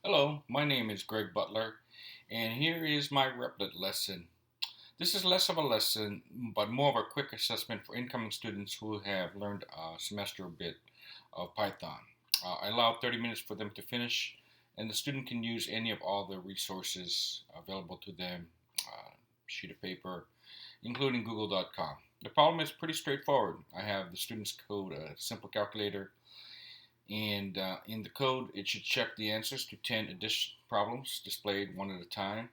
Hello, my name is Greg Butler, and here is my Replit lesson. This is less of a lesson, but more of a quick assessment for incoming students who have learned a semester bit of Python. I allow 30 minutes for them to finish, and the student can use any of all the resources available to them, sheet of paper, including google.com. The problem is pretty straightforward. I have the students code a simple calculator, and in the code, it should check the answers to 10 addition problems displayed one at a time.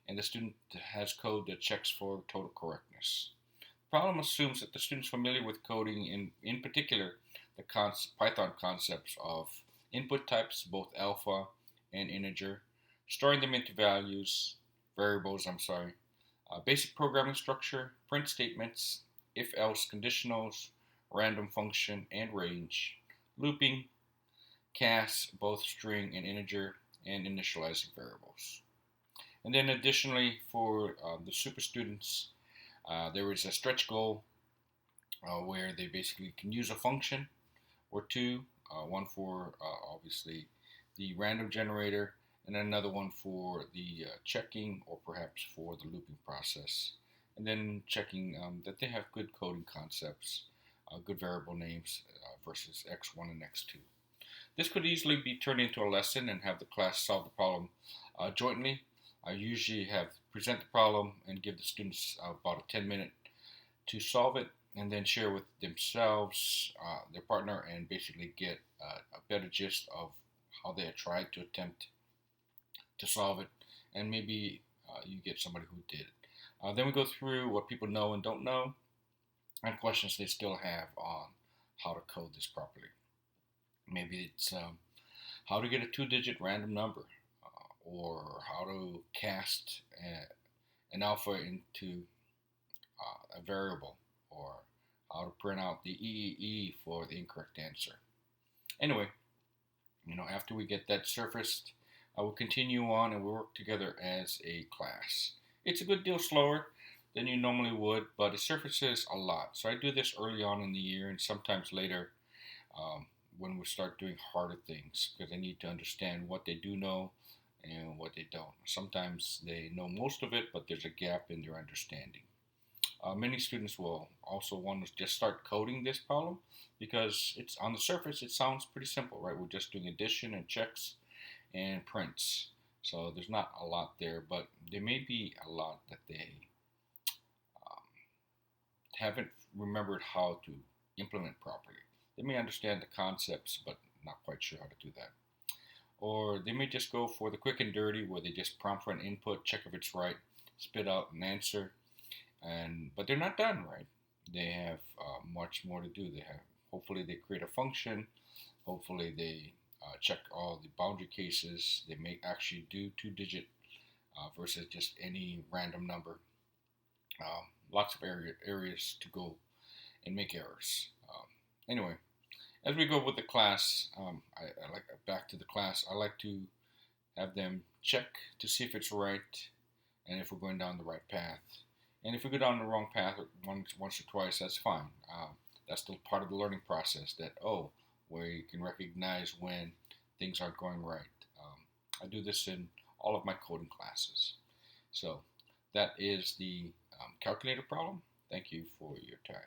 And the student has code that checks for total correctness. The problem assumes that the student is familiar with coding, in particular, the Python concepts of input types, both alpha and integer, storing them into variables, basic programming structure, print statements, if-else conditionals, random function and range, looping, cast, both string and integer, and initializing variables. And then additionally, for the super students, there is a stretch goal where they basically can use a function or two, one for obviously the random generator, and another one for the checking or perhaps for the looping process. And then checking that they have good coding concepts, good variable names versus x1 and x2. This could easily be turned into a lesson and have the class solve the problem jointly. I usually have present the problem and give the students about a 10-minute to solve it, and then share with themselves, their partner, and basically get a better gist of how they had tried to attempt to solve it, and maybe you get somebody who did it. Then we go through what people know and don't know, and questions they still have on how to code this properly. Maybe it's how to get a two-digit random number, or how to cast an alpha into a variable, or how to print out the EEE for the incorrect answer. Anyway, after we get that surfaced, I will continue on and we'll work together as a class. It's a good deal slower than you normally would, but it surfaces a lot. So I do this early on in the year and sometimes later, when we start doing harder things, because I need to understand what they do know and what they don't. Sometimes they know most of it, but there's a gap in their understanding. Many students will also want to just start coding this problem because it's on the surface it sounds pretty simple, right? We're just doing addition and checks and prints. So there's not a lot there, but there may be a lot that they um, haven't remembered how to implement properly. They may understand the concepts, but not quite sure how to do that. Or they may just go for the quick and dirty, where they just prompt for an input, check if it's right, spit out an answer, but they're not done, right? They have much more to do. Hopefully they create a function. Hopefully they check all the boundary cases. They may actually do two-digit versus just any random number. Lots of areas to go and make errors. Anyway, as we go with the class, I like back to the class. I like to have them check to see if it's right and if we're going down the right path. And if we go down the wrong path once or twice, that's fine. That's still part of the learning process. Where you can recognize when things aren't going right. I do this in all of my coding classes. So that is the calculator problem. Thank you for your time.